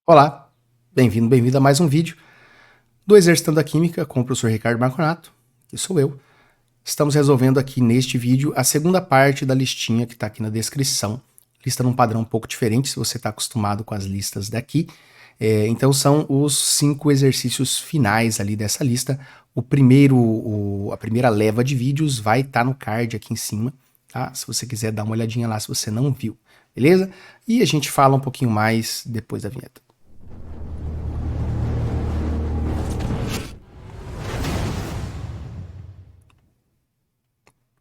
Olá, bem-vindo, bem-vinda a mais um vídeo do Exercitando a Química com o professor Ricardo Marconato, que sou eu. Estamos resolvendo aqui neste vídeo a segunda parte da listinha que está aqui na descrição. Lista num padrão um pouco diferente, se você está acostumado com as listas daqui. Então são os 5 exercícios finais ali dessa lista. A primeira leva de vídeos vai estar no card aqui em cima, tá? Se você quiser dar uma olhadinha lá se você não viu, beleza? E a gente fala um pouquinho mais depois da vinheta.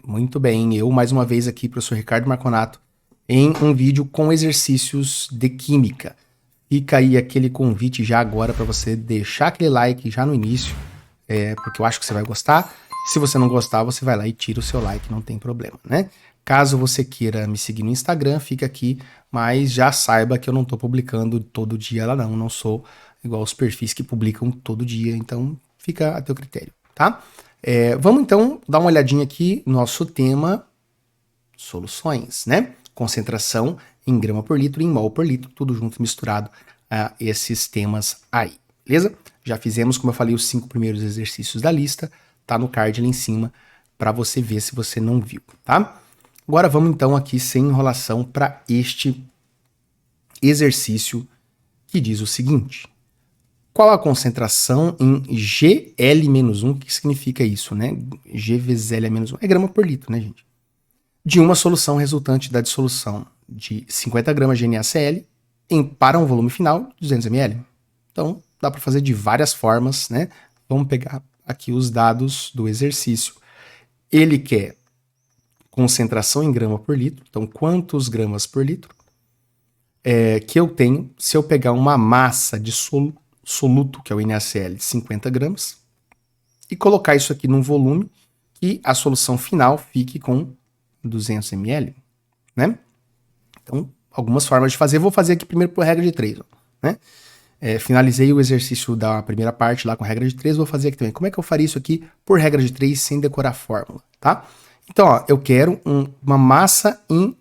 Muito bem, eu mais uma vez aqui, professor Ricardo Marconato, em um vídeo com exercícios de química. Fica aí aquele convite já agora para você deixar aquele like já no início, porque eu acho que você vai gostar. Se você não gostar, você vai lá e tira o seu like, não tem problema, né? Caso você queira me seguir no Instagram, fica aqui, mas já saiba que eu não estou publicando todo dia lá não sou igual os perfis que publicam todo dia, então fica a teu critério, tá? Vamos então dar uma olhadinha aqui no nosso tema soluções, né? Concentração em grama por litro e em mol por litro, tudo junto misturado a esses temas aí, beleza? Já fizemos, como eu falei, os 5 primeiros exercícios da lista, tá no card ali em cima para você ver se você não viu, tá? Agora vamos então aqui sem enrolação para este exercício que diz o seguinte: qual a concentração em GL-1? O que significa isso, né? G vezes L-1 é grama por litro, né, gente? De uma solução resultante da dissolução de 50 gramas de NaCl para um volume final de 200 ml. Então, dá para fazer de várias formas, né? Vamos pegar aqui os dados do exercício. Ele quer concentração em grama por litro, então quantos gramas por litro que eu tenho se eu pegar uma massa de soluto, que é o NaCl, de 50 gramas, e colocar isso aqui num volume que a solução final fique com 200 ml, né? Então, algumas formas de fazer. Vou fazer aqui primeiro por regra de 3, né? Finalizei o exercício da primeira parte lá com regra de 3, vou fazer aqui também. Como é que eu faria isso aqui por regra de 3 sem decorar a fórmula, tá? Então, ó, eu quero uma massa em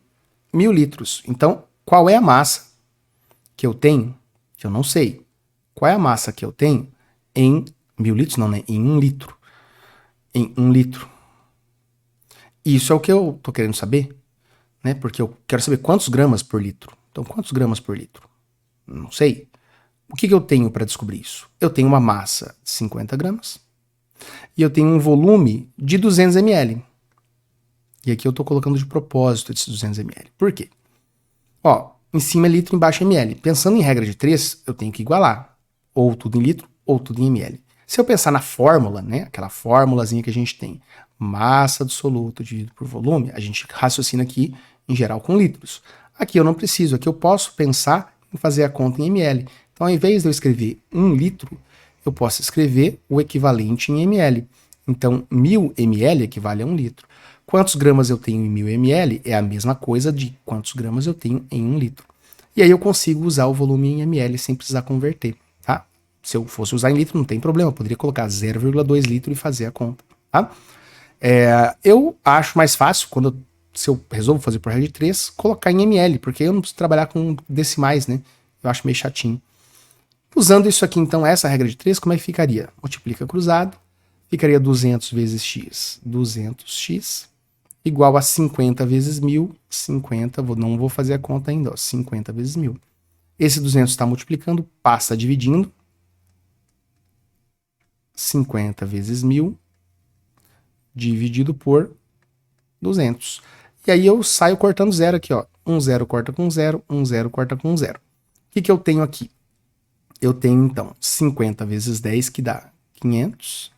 1000 litros. Então, qual é a massa que eu tenho? Que eu não sei. Qual é a massa que eu tenho em 1000 litros? Não, né? Em 1 litro. Em 1 litro. Isso é o que eu tô querendo saber, né? Porque eu quero saber quantos gramas por litro. Então, quantos gramas por litro? Não sei. O que eu tenho para descobrir isso? Eu tenho uma massa de 50 gramas e eu tenho um volume de 200 ml. E aqui eu estou colocando de propósito esses 200 ml. Por quê? Ó, em cima é litro, embaixo é ml. Pensando em regra de 3, eu tenho que igualar. Ou tudo em litro, ou tudo em ml. Se eu pensar na fórmula, né, aquela formulazinha que a gente tem, massa do soluto dividido por volume, a gente raciocina aqui, em geral, com litros. Aqui eu não preciso, aqui eu posso pensar em fazer a conta em ml. Então, ao invés de eu escrever 1 litro, eu posso escrever o equivalente em ml. Então, 1000 ml equivale a 1 litro. Quantos gramas eu tenho em 1000 ml é a mesma coisa de quantos gramas eu tenho em 1 litro. E aí eu consigo usar o volume em ml sem precisar converter, tá? Se eu fosse usar em litro, não tem problema, eu poderia colocar 0,2 litro e fazer a conta, tá? Eu acho mais fácil, se eu resolvo fazer por regra de 3, colocar em ml, porque eu não preciso trabalhar com decimais, né? Eu acho meio chatinho. Usando isso aqui, então, essa regra de 3, como é que ficaria? Multiplica cruzado, ficaria 200 vezes x, 200x, igual a 50 vezes 1000, 50, não vou fazer a conta ainda, ó, 50 vezes 1000. Esse 200 está multiplicando, passa dividindo, 50 vezes 1000, dividido por 200. E aí eu saio cortando zero aqui, ó. 1 zero corta com 0, 1 zero corta com 0. O que eu tenho aqui? Eu tenho, então, 50 vezes 10, que dá 500,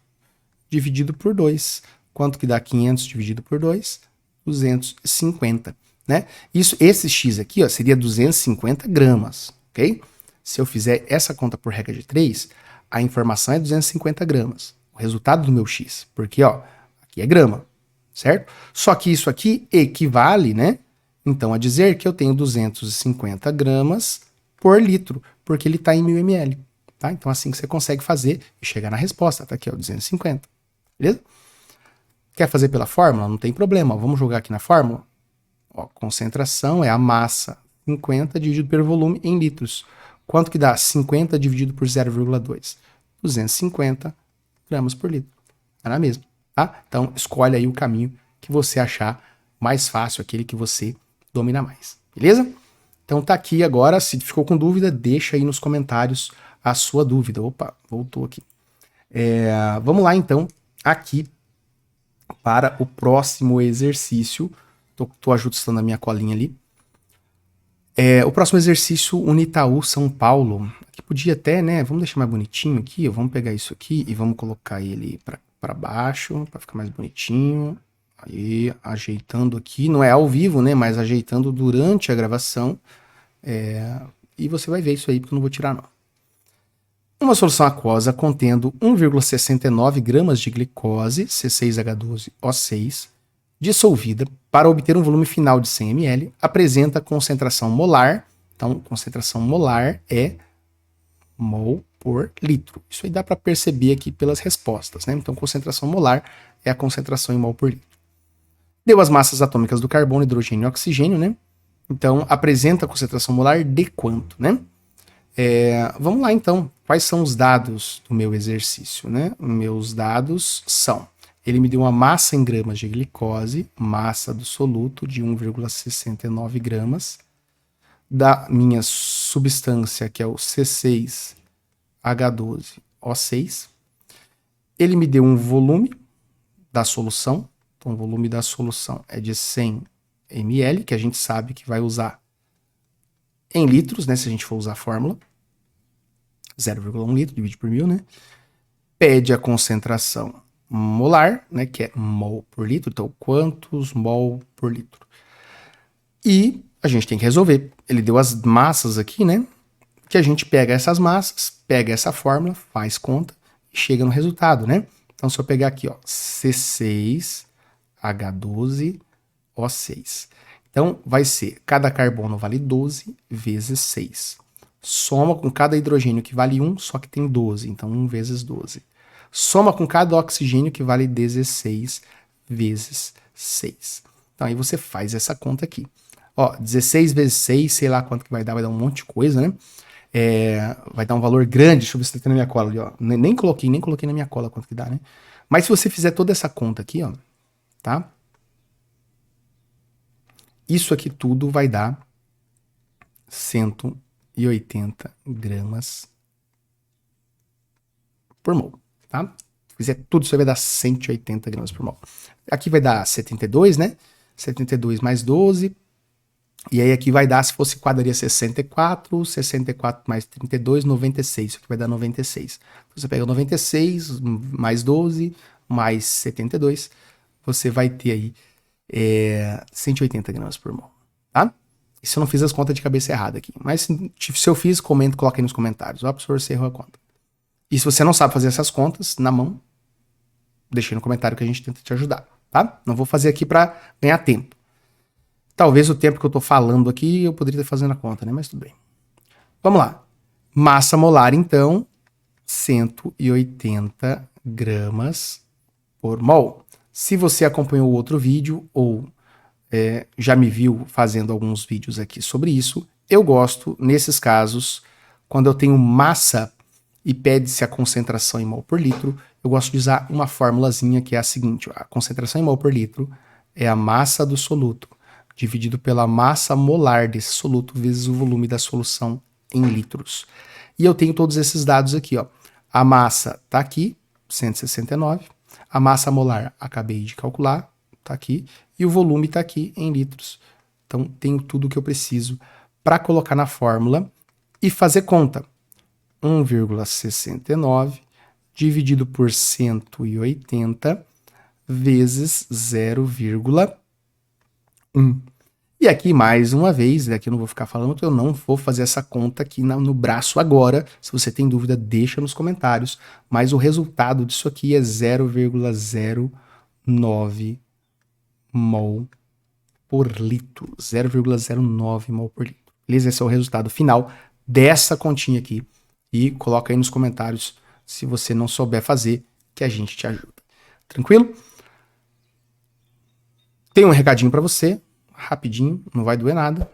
dividido por 2. Quanto que dá 500 dividido por 2? 250, né? Esse x aqui, ó, seria 250 gramas, ok? Se eu fizer essa conta por regra de 3, a informação é 250 gramas. O resultado do meu x, porque, ó, aqui é grama, certo? Só que isso aqui equivale, né? Então, a dizer que eu tenho 250 gramas por litro, porque ele está em 1000 ml, tá? Então, assim que você consegue fazer e chegar na resposta, tá aqui, ó, 250, beleza? Quer fazer pela fórmula? Não tem problema, vamos jogar aqui na fórmula. Ó, concentração é a massa, 50 dividido pelo volume em litros. Quanto que dá? 50 dividido por 0,2. 250 gramas por litro. É na mesma, tá? Então, escolhe aí o caminho que você achar mais fácil, aquele que você domina mais, beleza? Então tá aqui agora, se ficou com dúvida, deixa aí nos comentários a sua dúvida. Opa, voltou aqui. Vamos lá então, aqui para o próximo exercício. Tô ajustando a minha colinha ali. O próximo exercício, Unitaú São Paulo. Aqui podia até, né? Vamos deixar mais bonitinho aqui. Vamos pegar isso aqui e vamos colocar ele para baixo, para ficar mais bonitinho. Aí, ajeitando aqui. Não é ao vivo, né? Mas ajeitando durante a gravação. E você vai ver isso aí, porque eu não vou tirar, não. Uma solução aquosa contendo 1,69 gramas de glicose, C6H12O6, dissolvida para obter um volume final de 100 ml, apresenta concentração molar. Então, concentração molar é mol por litro. Isso aí dá para perceber aqui pelas respostas, né? Então, concentração molar é a concentração em mol por litro. Deu as massas atômicas do carbono, hidrogênio e oxigênio, né? Então, apresenta a concentração molar de quanto, né? Vamos lá, então. Quais são os dados do meu exercício, né? Meus dados são... Ele me deu uma massa em gramas de glicose, massa do soluto de 1,69 gramas, da minha substância, que é o C6H12O6. Ele me deu um volume da solução. Então, o volume da solução é de 100 ml, que a gente sabe que vai usar em litros, né? Se a gente for usar a fórmula. 0,1 litro, divide por 1000, né? Pede a concentração molar, né? Que é mol por litro. Então, quantos mol por litro? E a gente tem que resolver. Ele deu as massas aqui, né? Que a gente pega essas massas, pega essa fórmula, faz conta e chega no resultado, né? Então, se eu pegar aqui, ó, C6H12O6. Então, vai ser, cada carbono vale 12 vezes 6. Soma com cada hidrogênio que vale 1, só que tem 12. Então, 1 vezes 12. Soma com cada oxigênio que vale 16 vezes 6. Então, aí você faz essa conta aqui. Ó, 16 vezes 6, sei lá quanto que vai dar um monte de coisa, né? Vai dar um valor grande. Deixa eu ver se tá na minha cola ali, ó. Nem coloquei na minha cola quanto que dá, né? Mas se você fizer toda essa conta aqui, ó, tá? Isso aqui tudo vai dar 180 gramas por mol, tá? Se fizer tudo, isso vai dar 180 gramas por mol. Aqui vai dar 72, né? 72 mais 12. E aí aqui vai dar, se fosse quadro, daria 64, 64 mais 32, 96. Isso aqui vai dar 96. Você pega 96 mais 12 mais 72, você vai ter aí 180 gramas por mol, tá? Isso eu não fiz as contas de cabeça errada aqui. Mas se eu fiz, comenta, coloca aí nos comentários. Ó, professor, você errou a conta. E se você não sabe fazer essas contas na mão, deixa aí no comentário que a gente tenta te ajudar, tá? Não vou fazer aqui para ganhar tempo. Talvez o tempo que eu tô falando aqui eu poderia estar fazendo a conta, né? Mas tudo bem. Vamos lá. Massa molar, então, 180 gramas por mol. Se você acompanhou o outro vídeo ou já me viu fazendo alguns vídeos aqui sobre isso, eu gosto, nesses casos, quando eu tenho massa e pede-se a concentração em mol por litro, eu gosto de usar uma formulazinha que é a seguinte: a concentração em mol por litro é a massa do soluto dividido pela massa molar desse soluto vezes o volume da solução em litros. E eu tenho todos esses dados aqui, ó. A massa tá aqui, 169. A massa molar acabei de calcular, tá aqui. E o volume tá aqui em litros. Então, tenho tudo o que eu preciso para colocar na fórmula e fazer conta. 1,69 dividido por 180 vezes 0,1. E aqui, mais uma vez, aqui eu não vou ficar falando que eu não vou fazer essa conta aqui no braço agora. Se você tem dúvida, deixa nos comentários. Mas o resultado disso aqui é 0,09 mol por litro. 0,09 mol por litro. Beleza? Esse é o resultado final dessa continha aqui. E coloca aí nos comentários se você não souber fazer, que a gente te ajuda. Tranquilo? Tem um recadinho para você, rapidinho, não vai doer nada.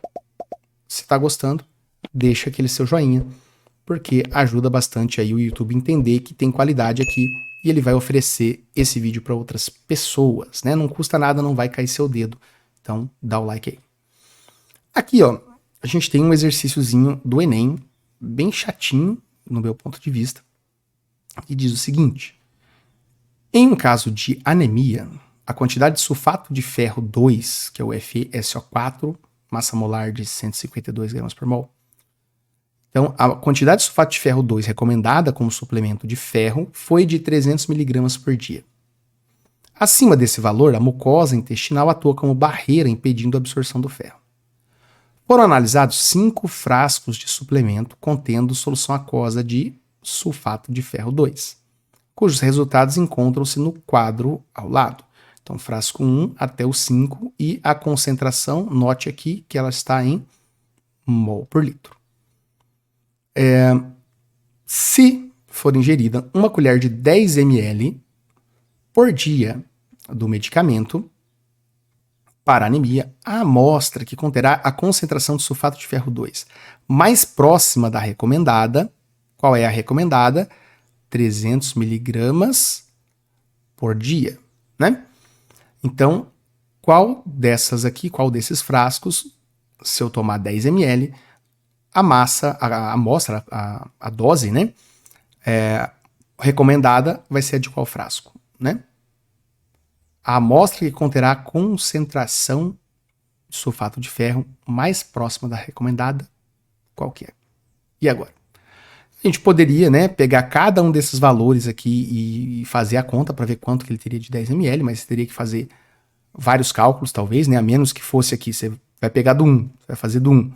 Se tá gostando, deixa aquele seu joinha, porque ajuda bastante aí o YouTube entender que tem qualidade aqui e ele vai oferecer esse vídeo para outras pessoas, né? Não custa nada, não vai cair seu dedo. Então, dá o like aí. Aqui, ó, a gente tem um exercíciozinho do Enem, bem chatinho, no meu ponto de vista, que diz o seguinte: em um caso de anemia, a quantidade de sulfato de ferro 2, que é o FeSO4, massa molar de 152 gramas por mol. Então, a quantidade de sulfato de ferro 2 recomendada como suplemento de ferro foi de 300 mg por dia. Acima desse valor, a mucosa intestinal atua como barreira impedindo a absorção do ferro. Foram analisados 5 frascos de suplemento contendo solução aquosa de sulfato de ferro 2, cujos resultados encontram-se no quadro ao lado. Então, frasco 1 até o 5 e a concentração, note aqui que ela está em mol por litro. Se for ingerida uma colher de 10 ml por dia do medicamento para anemia, a amostra que conterá a concentração de sulfato de ferro 2 mais próxima da recomendada, qual é a recomendada? 300 mg por dia, né? Então, qual desses frascos, se eu tomar 10 ml, a amostra, a dose, né, recomendada vai ser a de qual frasco, né? A amostra que conterá a concentração de sulfato de ferro mais próxima da recomendada, qual que é? E agora? A gente poderia, né, pegar cada um desses valores aqui e fazer a conta para ver quanto que ele teria de 10 ml, mas você teria que fazer vários cálculos, talvez, né, a menos que fosse aqui, você vai pegar do 1, vai fazer do 1,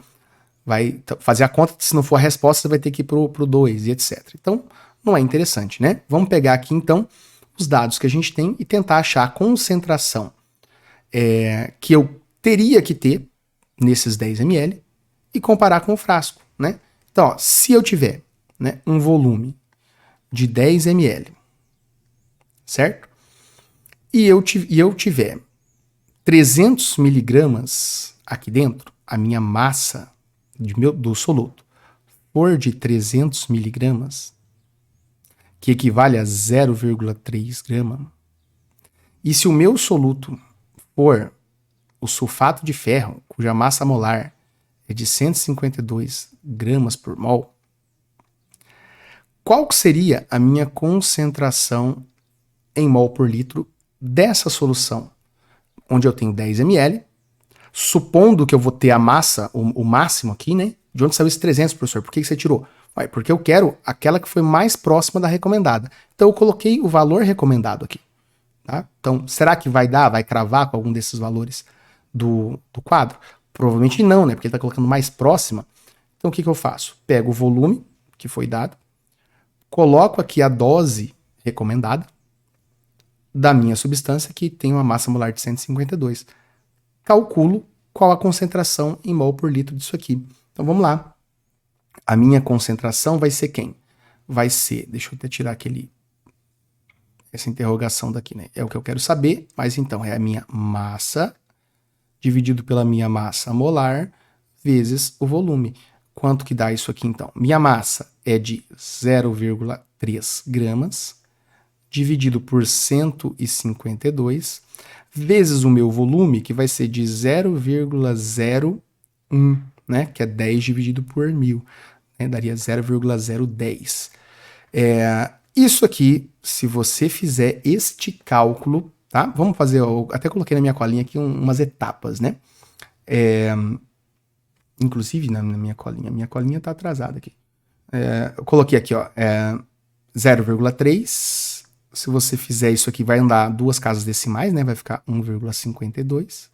vai fazer a conta, se não for a resposta, você vai ter que ir pro 2 e etc. Então, não é interessante, né? Vamos pegar aqui, então, os dados que a gente tem e tentar achar a concentração que eu teria que ter nesses 10 ml e comparar com o frasco, né? Então, ó, se eu tiver, né, um volume de 10 ml, certo? E eu tiver 300 miligramas aqui dentro, a minha massa do soluto for de 300 miligramas, que equivale a 0,3 grama, e se o meu soluto for o sulfato de ferro, cuja massa molar é de 152 gramas por mol, qual seria a minha concentração em mol por litro dessa solução, onde eu tenho 10 ml, supondo que eu vou ter a massa, o máximo aqui, né? De onde saiu esse 300, professor? Por que você tirou? Porque eu quero aquela que foi mais próxima da recomendada. Então eu coloquei o valor recomendado aqui. Tá? Então, será que vai dar, vai cravar com algum desses valores do quadro? Provavelmente não, né? Porque ele está colocando mais próxima. Então o que eu faço? Pego o volume que foi dado, coloco aqui a dose recomendada da minha substância, que tem uma massa molar de 152. Calculo qual a concentração em mol por litro disso aqui. Então vamos lá. A minha concentração vai ser quem? Vai ser, deixa eu até tirar essa interrogação daqui, né? É o que eu quero saber, mas então é a minha massa dividido pela minha massa molar vezes o volume. Quanto que dá isso aqui então? Minha massa é de 0,3 gramas dividido por 152 vezes o meu volume, que vai ser de 0,01, né? Que é 10 dividido por 1000. Né? Daria 0,010. Isso aqui, se você fizer este cálculo, tá? Vamos fazer, eu até coloquei na minha colinha aqui umas etapas, né? Inclusive na minha colinha tá atrasada aqui. Eu coloquei aqui, ó, 0,3. Se você fizer isso aqui, vai andar 2 casas decimais, né? Vai ficar 1,52.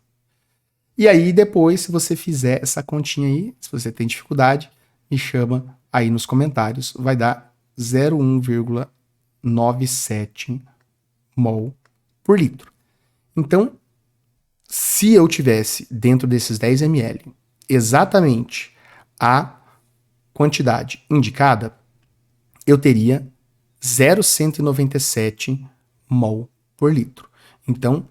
E aí, depois, se você fizer essa continha aí, se você tem dificuldade, me chama aí nos comentários. Vai dar 0,97 mol por litro. Então, se eu tivesse dentro desses 10 ml exatamente a quantidade indicada, eu teria 0,197 mol por litro. Então,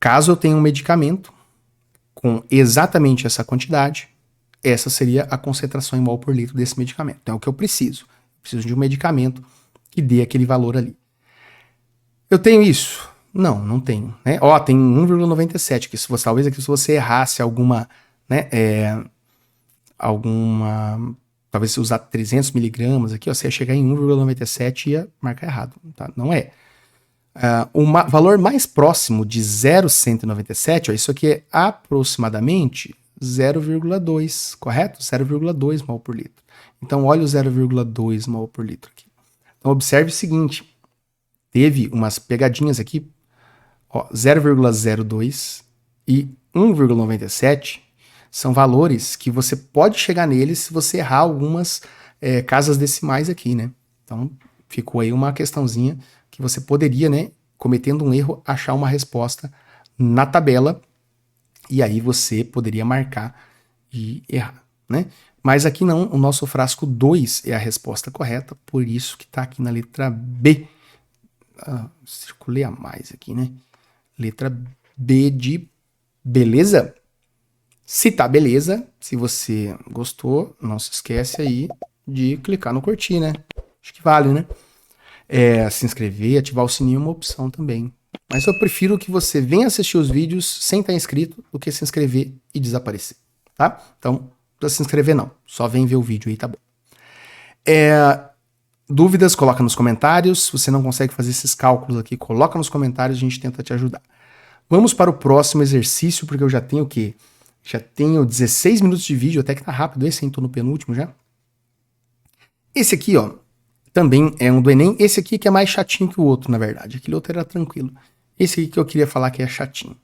caso eu tenha um medicamento com exatamente essa quantidade, essa seria a concentração em mol por litro desse medicamento. Então é o que eu preciso. Eu preciso de um medicamento que dê aquele valor ali. Eu tenho isso? Não, não tenho. Né? Ó, tem 1,97, que se você, talvez aqui se você errasse alguma, né, talvez se usar 300 miligramas aqui, ó, você ia chegar em 1,97 e ia marcar errado. Tá? Não é. O valor mais próximo de 0,197, ó, isso aqui é aproximadamente 0,2, correto? 0,2 mol por litro. Então, olha o 0,2 mol por litro aqui. Então, observe o seguinte, teve umas pegadinhas aqui, 0,02 e 1,97 são valores que você pode chegar neles se você errar algumas casas decimais aqui, né? Então, ficou aí uma questãozinha que você poderia, né, cometendo um erro, achar uma resposta na tabela e aí você poderia marcar e errar, né? Mas aqui não, o nosso frasco 2 é a resposta correta, por isso que está aqui na letra B. Circulei a mais aqui, né? Letra B de beleza. Se tá beleza, se você gostou, não se esquece aí de clicar no curtir, né? Acho que vale, né? Se inscrever, ativar o sininho é uma opção também. Mas eu prefiro que você venha assistir os vídeos sem estar inscrito do que se inscrever e desaparecer, tá? Então, não precisa se inscrever não, só vem ver o vídeo aí, tá bom. Dúvidas, coloca nos comentários. Se você não consegue fazer esses cálculos aqui, coloca nos comentários, a gente tenta te ajudar. Vamos para o próximo exercício, porque eu já tenho o quê? Já tenho 16 minutos de vídeo, até que tá rápido esse, hein? Tô no penúltimo já. Esse aqui, ó, também é um do Enem. Esse aqui que é mais chatinho que o outro, na verdade. Aquele outro era tranquilo. Esse aqui que eu queria falar que é chatinho.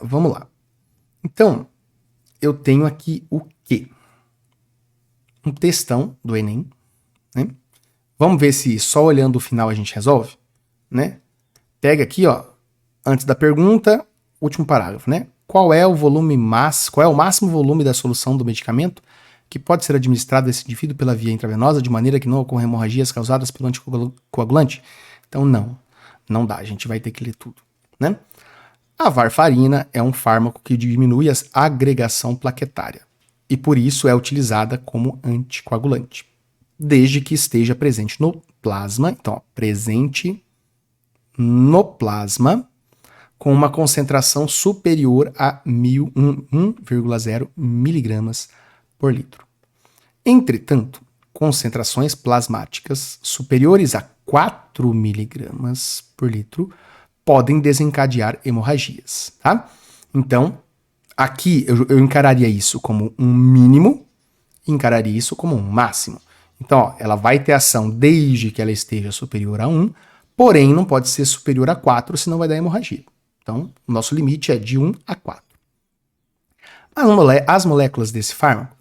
Vamos lá. Então, eu tenho aqui o quê? Um textão do Enem, né? Vamos ver se só olhando o final a gente resolve, né? Pega aqui, ó, antes da pergunta, último parágrafo, né? Qual é o máximo volume da solução do medicamento que pode ser administrado a esse indivíduo pela via intravenosa de maneira que não ocorram hemorragias causadas pelo anticoagulante? Então não dá, a gente vai ter que ler tudo, né? A varfarina é um fármaco que diminui a agregação plaquetária e por isso é utilizada como anticoagulante, desde que esteja presente no plasma, então, ó, presente no plasma, com uma concentração superior a 1,0 miligramas por litro. Entretanto, concentrações plasmáticas superiores a 4 miligramas por litro podem desencadear hemorragias, tá? Então, aqui eu encararia isso como um mínimo e encararia isso como um máximo. Então, ó, ela vai ter ação desde que ela esteja superior a 1, porém não pode ser superior a 4, senão vai dar hemorragia. Então, o nosso limite é de 1 a 4. As moléculas desse fármaco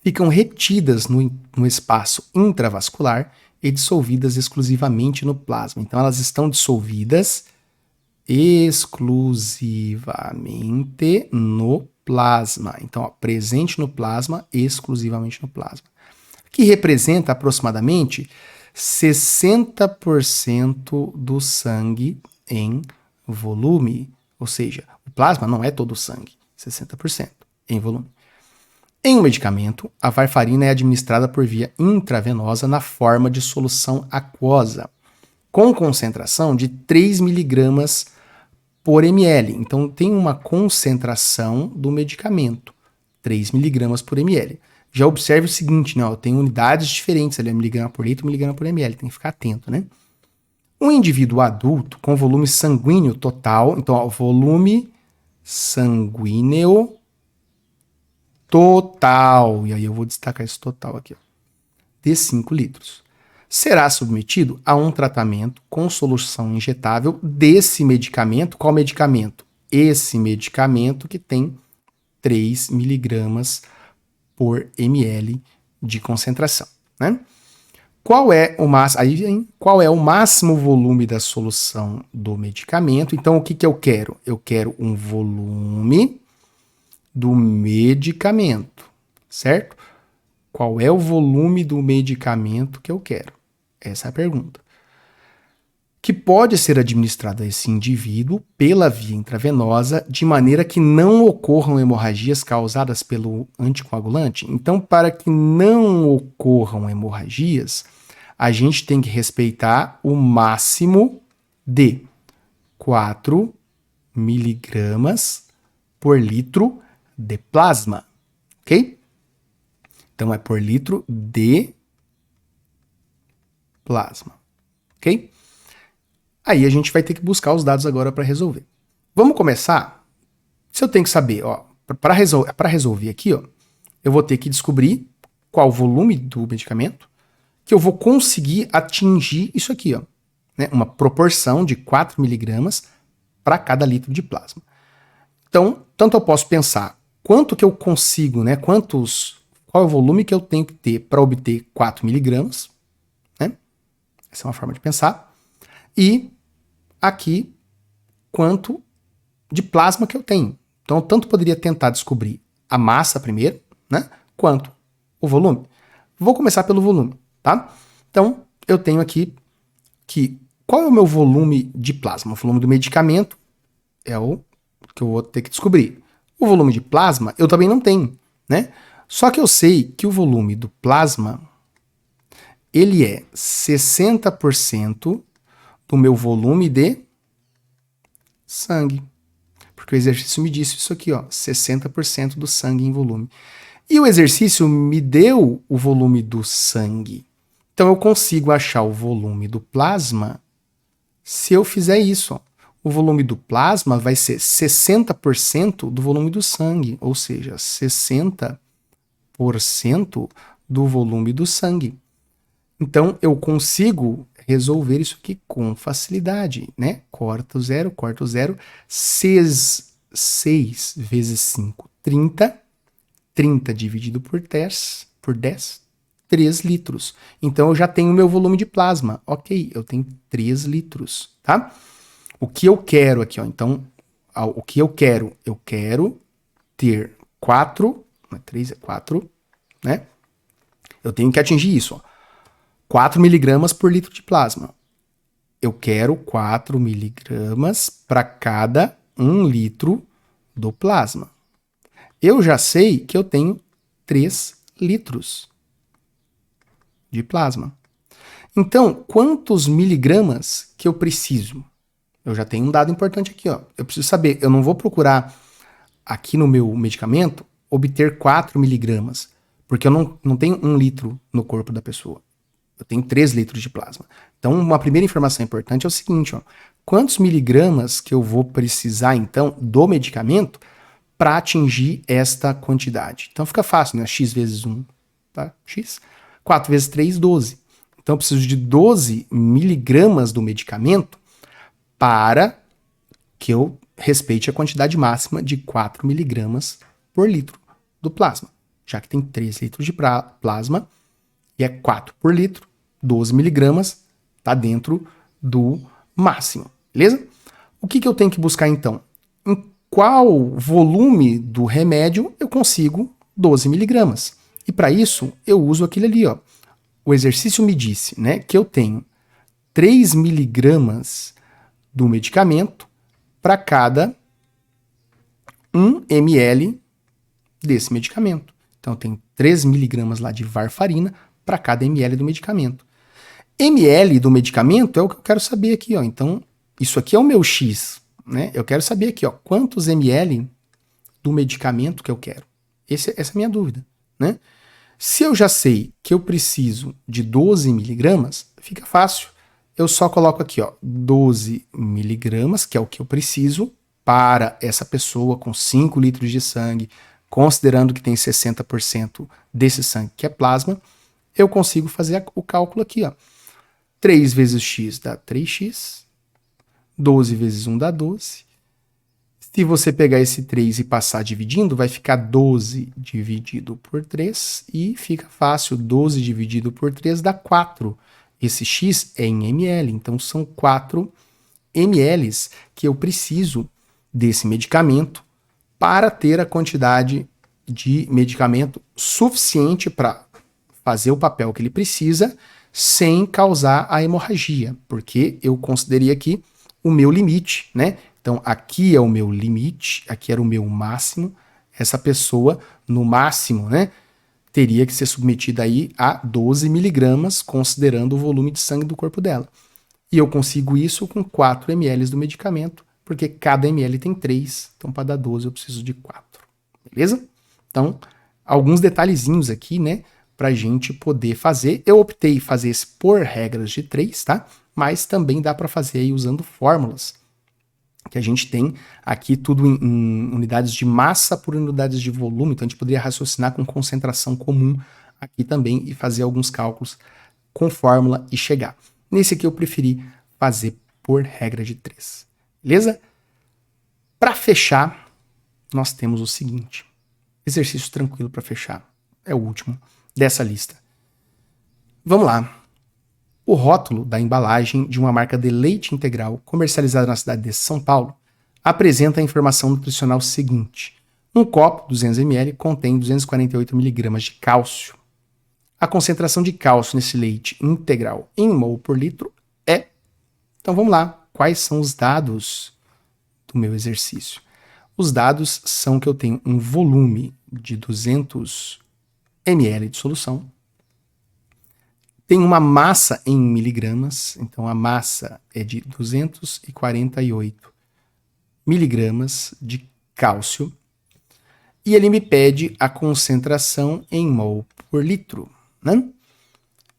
ficam retidas no espaço intravascular e dissolvidas exclusivamente no plasma. Então, elas estão dissolvidas exclusivamente no plasma. Então, ó, presente no plasma, exclusivamente no plasma. Que representa aproximadamente 60% do sangue em volume, ou seja, o plasma não é todo o sangue, 60% em volume. Em um medicamento, a varfarina é administrada por via intravenosa na forma de solução aquosa, com concentração de 3 miligramas por ml. Então, tem uma concentração do medicamento, 3 miligramas por ml. Já observe o seguinte, né, ó, tem unidades diferentes ali, miligrama por litro, miligrama por ml, tem que ficar atento, né? Um indivíduo adulto com volume sanguíneo total, então, ó, volume sanguíneo total, e aí eu vou destacar esse total aqui, ó, de 5 litros, será submetido a um tratamento com solução injetável desse medicamento. Qual medicamento? Esse medicamento que tem 3 miligramas por ml de concentração, né? Qual é o máximo volume da solução do medicamento? Então, o que eu quero? Eu quero um volume do medicamento, certo? Qual é o volume do medicamento que eu quero? Essa é a pergunta. que pode ser administrado a esse indivíduo pela via intravenosa de maneira que não ocorram hemorragias causadas pelo anticoagulante. Então, para que não ocorram hemorragias, a gente tem que respeitar o máximo de 4 miligramas por litro de plasma, ok? Então, é por litro de plasma, ok? Aí a gente vai ter que buscar os dados agora para resolver. Vamos começar? Se eu tenho que saber, ó, para resolver aqui, ó, eu vou ter que descobrir qual o volume do medicamento que eu vou conseguir atingir isso aqui, ó, né? Uma proporção de 4 miligramas para cada litro de plasma. Então, tanto eu posso pensar quanto que eu consigo, né? Qual é o volume que eu tenho que ter para obter 4 miligramas, né? Essa é uma forma de pensar. E aqui, quanto de plasma que eu tenho. Então, eu tanto poderia tentar descobrir a massa primeiro, né? Quanto o volume. Vou começar pelo volume, tá? Então, eu tenho aqui que qual é o meu volume de plasma? O volume do medicamento é o que eu vou ter que descobrir. O volume de plasma eu também não tenho, né? Só que eu sei que o volume do plasma ele é 60% do meu volume de sangue. Porque o exercício me disse isso aqui, ó, 60% do sangue em volume. E o exercício me deu o volume do sangue. Então eu consigo achar o volume do plasma se eu fizer isso, ó. O volume do plasma vai ser 60% do volume do sangue, ou seja, 60% do volume do sangue. Então, eu consigo resolver isso aqui com facilidade, né? Corta o zero. 6 vezes 5, 30. 30 dividido por 10, 3 litros. Então, eu já tenho o meu volume de plasma. Ok, eu tenho 3 litros, tá? O que eu quero aqui, ó. Então, o que eu quero ter 4, 3 é 4, né? Eu tenho que atingir isso, ó. 4 miligramas por litro de plasma. Eu quero 4 miligramas para cada 1 litro do plasma. Eu já sei que eu tenho 3 litros de plasma. Então, quantos miligramas que eu preciso? Eu já tenho um dado importante aqui, ó. Eu preciso saber, eu não vou procurar aqui no meu medicamento obter 4 miligramas, porque eu não tenho 1 litro no corpo da pessoa. Eu tenho 3 litros de plasma. Então, uma primeira informação importante é o seguinte, ó. Quantos miligramas que eu vou precisar, então, do medicamento para atingir esta quantidade? Então, fica fácil, né? X vezes 1, tá? X. 4 vezes 3, 12. Então, eu preciso de 12 miligramas do medicamento para que eu respeite a quantidade máxima de 4 miligramas por litro do plasma. Já que tem 3 litros de plasma e é 4 por litro, 12 miligramas está dentro do máximo, beleza? O que eu tenho que buscar então? Em qual volume do remédio eu consigo 12 miligramas? E para isso eu uso aquele ali, ó. O exercício me disse, né, que eu tenho 3 miligramas do medicamento para cada 1 ml desse medicamento. Então, tem 3 miligramas lá de varfarina para cada ml do medicamento. ml do medicamento é o que eu quero saber aqui, ó. Então, isso aqui é o meu X, né? Eu quero saber aqui, ó, quantos ml do medicamento que eu quero. Essa é a minha dúvida, né? Se eu já sei que eu preciso de 12 miligramas, fica fácil. Eu só coloco aqui, ó, 12 miligramas, que é o que eu preciso para essa pessoa com 5 litros de sangue, considerando que tem 60% desse sangue que é plasma, eu consigo fazer o cálculo aqui, ó. 3 vezes x dá 3x, 12 vezes 1 dá 12. Se você pegar esse 3 e passar dividindo, vai ficar 12 dividido por 3 e fica fácil, 12 dividido por 3 dá 4. Esse x é em ml, então são 4 ml que eu preciso desse medicamento para ter a quantidade de medicamento suficiente para fazer o papel que ele precisa, sem causar a hemorragia, porque eu considerei aqui o meu limite, né? Então, aqui é o meu limite, aqui era o meu máximo. Essa pessoa, no máximo, né, teria que ser submetida aí a 12 miligramas, considerando o volume de sangue do corpo dela. E eu consigo isso com 4 ml do medicamento, porque cada ml tem 3, então para dar 12 eu preciso de 4, beleza? Então, alguns detalhezinhos aqui, né, pra gente poder fazer. Eu optei em fazer esse por regras de 3, tá? Mas também dá para fazer aí usando fórmulas, que a gente tem aqui tudo em unidades de massa por unidades de volume, então a gente poderia raciocinar com concentração comum aqui também e fazer alguns cálculos com fórmula e chegar. Nesse aqui eu preferi fazer por regra de 3, beleza? Para fechar, nós temos o seguinte, exercício tranquilo para fechar, é o último dessa lista. Vamos lá. O rótulo da embalagem de uma marca de leite integral comercializada na cidade de São Paulo apresenta a informação nutricional seguinte. Um copo, 200 ml, contém 248 mg de cálcio. A concentração de cálcio nesse leite integral em mol por litro é... Então vamos lá. Quais são os dados do meu exercício? Os dados são que eu tenho um volume de 200 ml de solução. Tem uma massa em miligramas, então a massa é de 248 miligramas de cálcio. E ele me pede a concentração em mol por litro, né?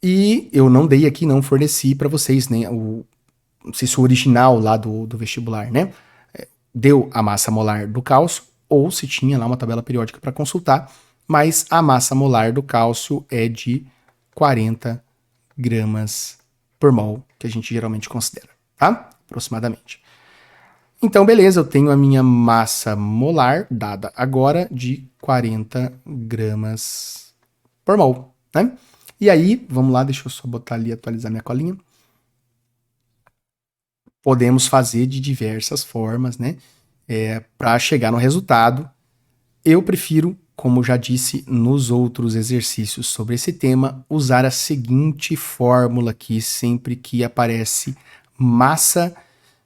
E eu não dei aqui, não forneci para vocês, né, não sei se o original lá do vestibular, né? Deu a massa molar do cálcio, ou se tinha lá uma tabela periódica para consultar, mas a massa molar do cálcio é de 40 gramas por mol, que a gente geralmente considera, tá? Aproximadamente. Então, beleza, eu tenho a minha massa molar dada agora de 40 gramas por mol, né? E aí, vamos lá, deixa eu só botar ali, atualizar minha colinha. Podemos fazer de diversas formas, né? Para chegar no resultado. Eu prefiro, como já disse nos outros exercícios sobre esse tema, usar a seguinte fórmula aqui sempre que aparece massa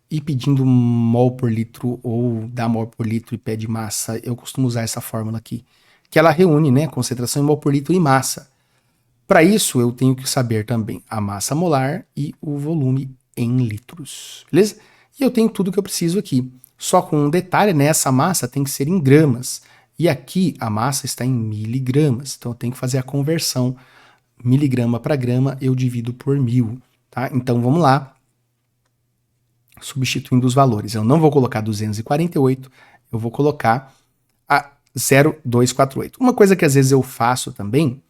e pedindo mol por litro ou dá mol por litro e pede massa. Eu costumo usar essa fórmula aqui, que ela reúne, né, concentração em mol por litro e massa. Para isso, eu tenho que saber também a massa molar e o volume em litros, beleza? E eu tenho tudo que eu preciso aqui. Só com um detalhe, né, essa massa tem que ser em gramas. E aqui a massa está em miligramas, então eu tenho que fazer a conversão. Miligrama para grama eu divido por 1000, tá? Então vamos lá, substituindo os valores. Eu não vou colocar 248, eu vou colocar a 0,248. Uma coisa que às vezes eu faço também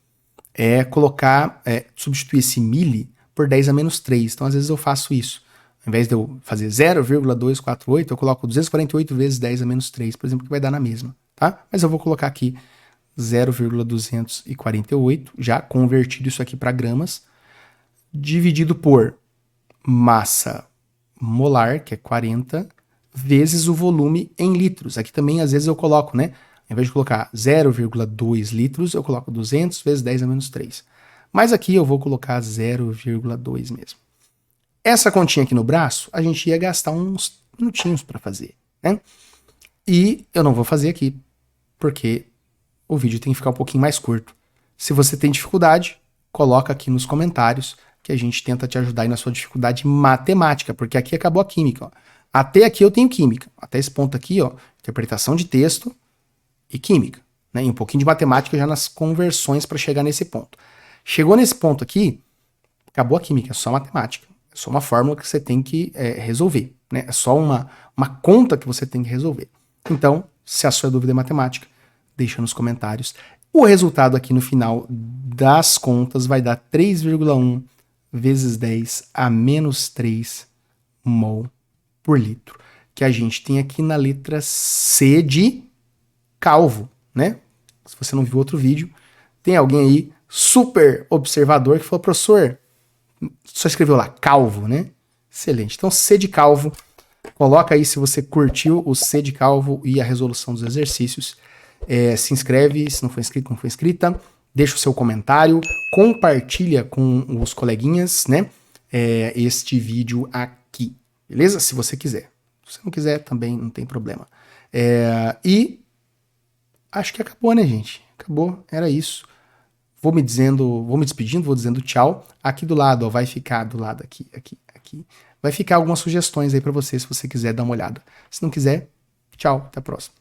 é colocar, substituir esse mili por 10 a menos 3. Então às vezes eu faço isso. Ao invés de eu fazer 0,248, eu coloco 248 vezes 10 a menos 3, por exemplo, que vai dar na mesma. Tá? Mas eu vou colocar aqui 0,248, já convertido isso aqui para gramas, dividido por massa molar, que é 40, vezes o volume em litros. Aqui também, às vezes, eu coloco, né? Ao invés de colocar 0,2 litros, eu coloco 200 vezes 10 a menos 3. Mas aqui eu vou colocar 0,2 mesmo. Essa continha aqui no braço, a gente ia gastar uns minutinhos para fazer, né? E eu não vou fazer aqui, porque o vídeo tem que ficar um pouquinho mais curto. Se você tem dificuldade, coloca aqui nos comentários que a gente tenta te ajudar aí na sua dificuldade matemática, porque aqui acabou a química. Ó. Até aqui eu tenho química. Até esse ponto aqui, ó, interpretação de texto e química. Né? E um pouquinho de matemática já nas conversões para chegar nesse ponto. Chegou nesse ponto aqui, acabou a química, é só matemática. É só uma fórmula que você tem que resolver. Né? É só uma conta que você tem que resolver. Então, se a sua dúvida é matemática, deixa nos comentários. O resultado aqui no final das contas vai dar 3,1 vezes 10 a menos 3 mol por litro, que a gente tem aqui na letra C de calvo, né? Se você não viu outro vídeo, tem alguém aí super observador que falou, professor, só escreveu lá calvo, né? Excelente. Então, C de calvo, coloca aí se você curtiu o C de calvo e a resolução dos exercícios. Se inscreve, se não for inscrito, não foi inscrita. deixa o seu comentário, compartilha com os coleguinhas, né? Este vídeo aqui, beleza? Se você quiser. Se você não quiser, também não tem problema. E acho que acabou, né, gente? Acabou, era isso. Vou me despedindo, vou dizendo tchau. Aqui do lado, ó, vai ficar do lado aqui. Vai ficar algumas sugestões aí pra você, se você quiser dar uma olhada. Se não quiser, tchau, até a próxima.